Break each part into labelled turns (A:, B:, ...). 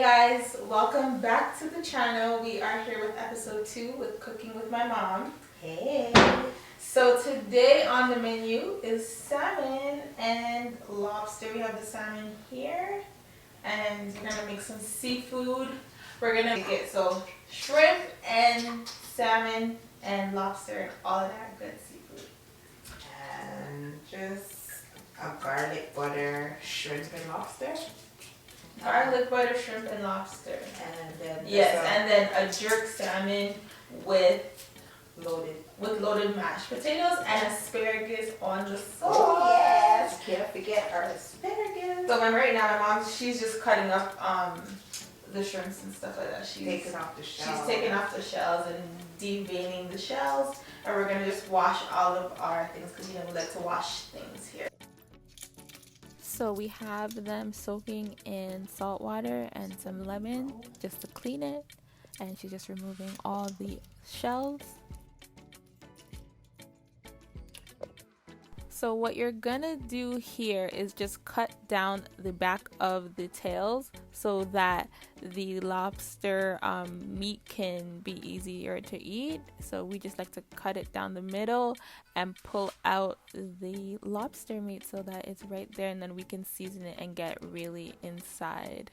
A: Guys, welcome back to the channel. We are here with episode 2 with cooking with my mom.
B: Hey.
A: So today on the menu is salmon and lobster. We have the salmon here and we're gonna make some seafood. We're gonna make it so shrimp and salmon and lobster and all of that good seafood.
B: And just a garlic butter shrimp and lobster.
A: Garlic butter, shrimp, and lobster.
B: And then
A: and then a jerk salmon with
B: loaded
A: mashed potatoes and asparagus on the sauce.
B: Oh yes, can't forget our asparagus.
A: So right now my mom, she's just cutting up the shrimps and stuff like that. She's
B: taking off the shells.
A: She's taking off the shells and deveining the shells, and we're gonna just wash all of our things because we like to wash things here. So we have them soaking in salt water and some lemon just to clean it, and she's just removing all the shells. So what you're gonna do here is just cut down the back of the tails so that the lobster meat can be easier to eat. So we just like to cut it down the middle and pull out the lobster meat so that it's right there, and then we can season it and get really inside.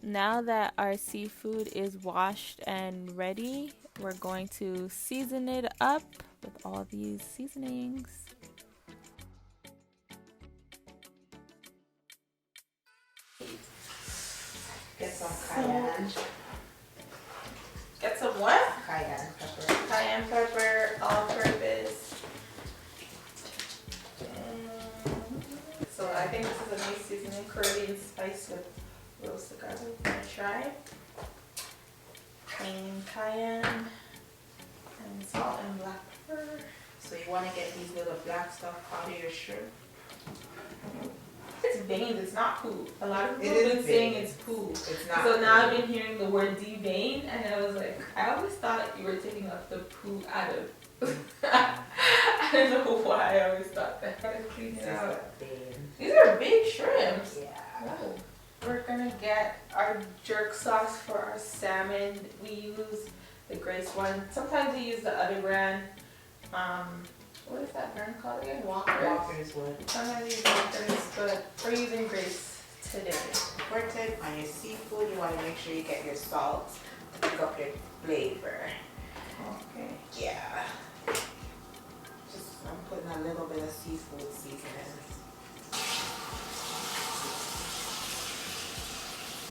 A: Now that our seafood is washed and ready, we're going to season it up with all these seasonings.
B: Get some cayenne.
A: Get some what?
B: Cayenne pepper.
A: Cayenne pepper, all-purpose. So I think this is a nice seasoning, Caribbean spice with roasted garlic. I'm gonna try. And cayenne and salt and black pepper.
B: So you want to get these little black stuff out of your shrimp.
A: It's veins, it's not poo. A lot of people
B: It
A: have
B: is
A: been saying
B: veins.
A: it's poo.
B: It's not.
A: So now I've been hearing the word devein, and I was like, I always thought you were taking up the poo out of. I don't know why I always thought that. I gotta clean it out. These are big shrimps.
B: Yeah.
A: Oh. We're gonna get our jerk sauce for our salmon. We use the Grace one. Sometimes we use the other brand. What is that brand called again?
B: Walker's wood.
A: Sometimes we use Walker's, but we're using Grace today.
B: Important on your seafood, you want to make sure you get your salt to pick up your flavor.
A: Okay.
B: Yeah. Just I'm putting a little bit of seafood seasoning.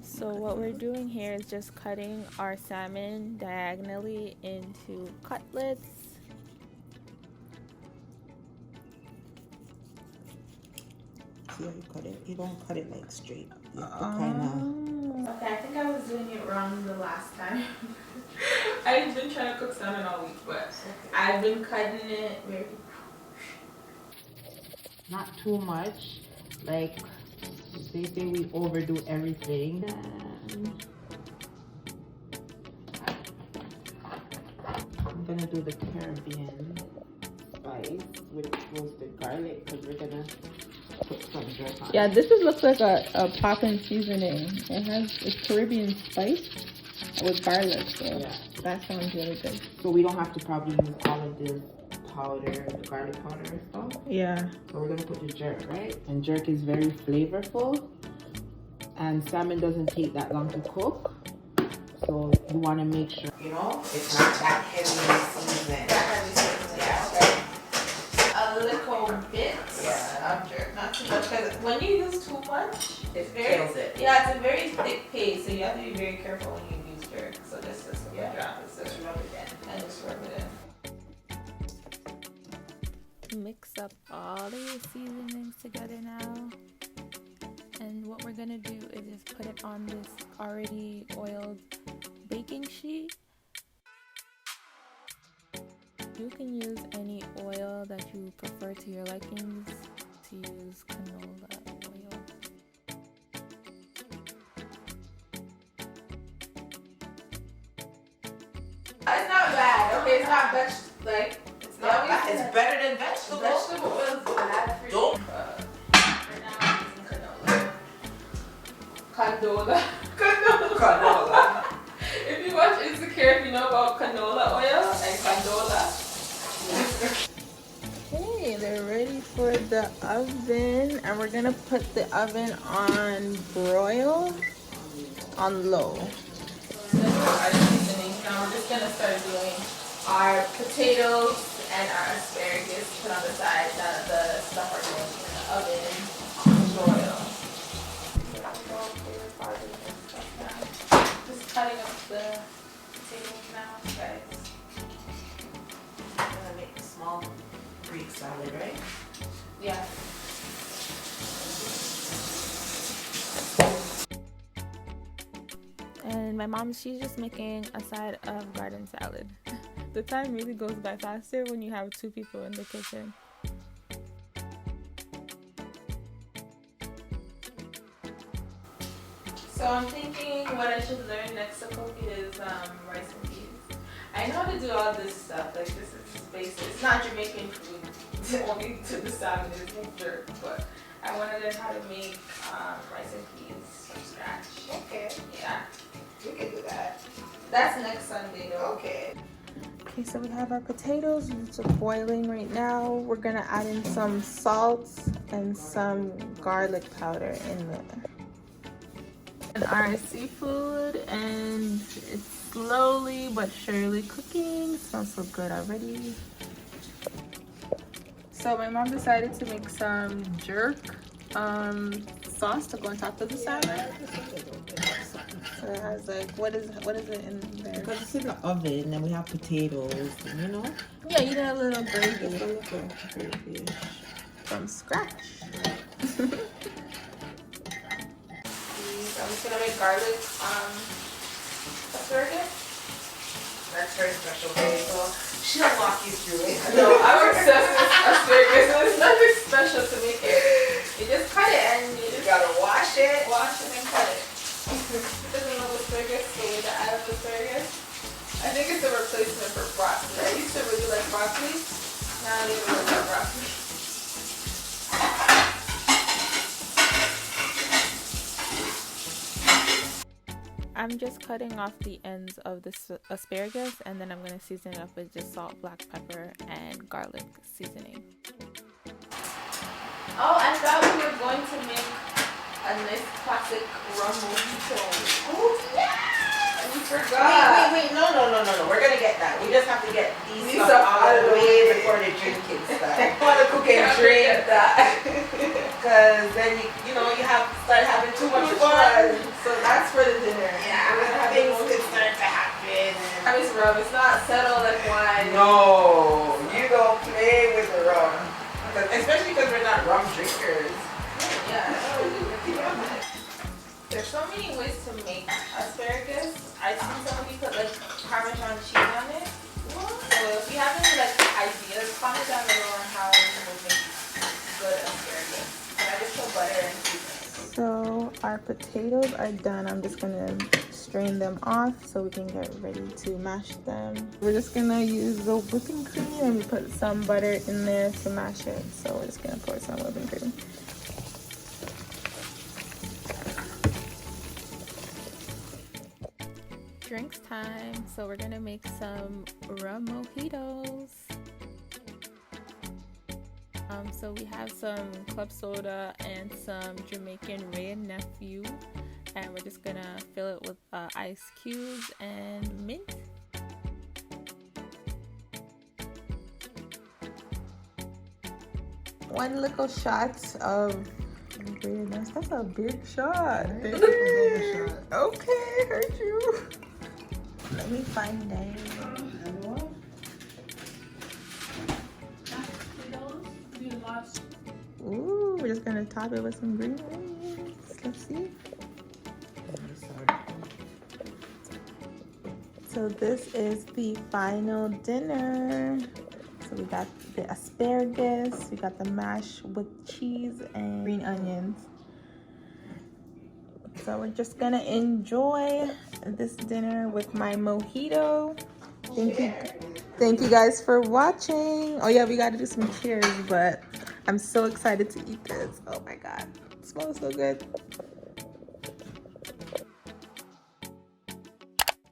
A: So what we're doing here is just cutting our salmon diagonally into cutlets.
B: See how you cut it? You don't cut it like straight. You have to kind
A: Okay, I think I was doing it wrong the last time. I've been trying to cook salmon all week, but I've been cutting it very...
B: not too much. Like they say we overdo everything. I'm gonna do the Caribbean spice with roasted garlic because we're gonna put some jerk on.
A: Yeah, this looks like a poppin' seasoning. It's Caribbean spice with garlic, so
B: yeah,
A: that sounds really good.
B: So we don't have to probably use all of this powder, the garlic powder and stuff.
A: Yeah.
B: So we're gonna put the jerk, right? And jerk is very flavorful, and salmon doesn't take that long to cook. So you want to make sure, you know, it's not that heavy season. Yeah.
A: A little bit.
B: Yeah.
A: Of jerk, not too much. Because when you use too much,
B: It kills it.
A: Yeah, it's a very thick paste, so you have to be very careful when you use jerk. So this is drop it. Just rub it in and just rub it in. Mix up all these seasonings together now. And what we're gonna do is just put it on this already oiled baking sheet. You can use any oil that you prefer to your likings. To use canola oil. It's not bad. Okay, it's not much like it's not
B: that. It's better than vegetable.
A: Vegetable oil is bad for you. Right now I'm using canola. Canola. If you watch Insecure, if you know about canola oil and canola. Okay, they're ready for the oven, and we're gonna put the oven on broil on low. So we're gonna do our seasonings now. We're just gonna start doing our potatoes and our asparagus, put on the side. None of the stuff are going in the oven on broil. Just cutting up the potatoes now, guys.
B: I'm gonna make a small Greek salad, right?
A: Yeah. And my mom, she's just making a side of garden salad. The time really goes by faster when you have 2 people in the kitchen. So I'm thinking what I should learn next to cook is rice and peas. I know how to do all this stuff, like this is basic. It's not Jamaican food, only to the salmon is jerk, but I want to learn how to make rice and peas from scratch.
B: Okay.
A: Yeah.
B: We can do that.
A: That's next Sunday though.
B: Okay.
A: Okay, so we have our potatoes, which are boiling right now. We're gonna add in some salt and some garlic powder in there. And our seafood, and it's slowly but surely cooking. Smells so good already. So my mom decided to make some jerk sauce to go on top of the salmon. So it has like, what is it in there?
B: Because it's in the oven and we have potatoes, you know?
A: Yeah, you need a little gravy.
B: A little gravy.
A: From scratch. I'm just gonna make garlic asparagus.
B: That's her specialty, so she'll walk you through it.
A: No, I'm obsessed with asparagus, so it's nothing special to make it. You just cut it and you just
B: gotta wash it.
A: Wash it and cut it. Doesn't love asparagus, so we add up asparagus. I think it's a replacement for broccoli. I used to really like broccoli. Now I don't even like broccoli. I'm just cutting off the ends of this asparagus, and then I'm going to season it up with just salt, black pepper, and garlic seasoning. Oh, I thought we were going to make a nice classic rum mojito.
B: Oh, yeah!
A: We forgot.
B: Wait. No. We're going to get that. We just have to get these stuff out of the way before the drinking stuff. I want to cook and drink that. Because then, you have to start having too much fun.
A: So that's for the dinner.
B: Yeah, things could start to happen.
A: I mean, it's rum. It's not settled like wine.
B: No, you don't play with the rum. Especially because we're not rum drinkers.
A: Yeah. There's so many ways to make asparagus. I've seen somebody put like Parmesan cheese on it. What? So if you have any like ideas, comment down below on how you would make good asparagus. And I just put butter and seasoning. So our potatoes are done. I'm just gonna strain them off so we can get ready to mash them. We're just gonna use the whipping cream, and we put some butter in there to mash it. So we're just gonna pour some whipping cream. Drinks time. So we're gonna make some rum mojitos. So we have some club soda and some Jamaican red nephew, and we're just gonna fill it with ice cubes and mint. One little shot of weirdness. That's a big shot. Okay, heard you. Let me find out. Ooh, we're just gonna top it with some green onions. Let's see. So this is the final dinner. So we got the asparagus, we got the mash with cheese and green onions. So we're just gonna enjoy this dinner with my mojito. Thank you guys for watching. Oh yeah, we gotta do some cheers, but I'm so excited to eat this. Oh my god, it smells so good.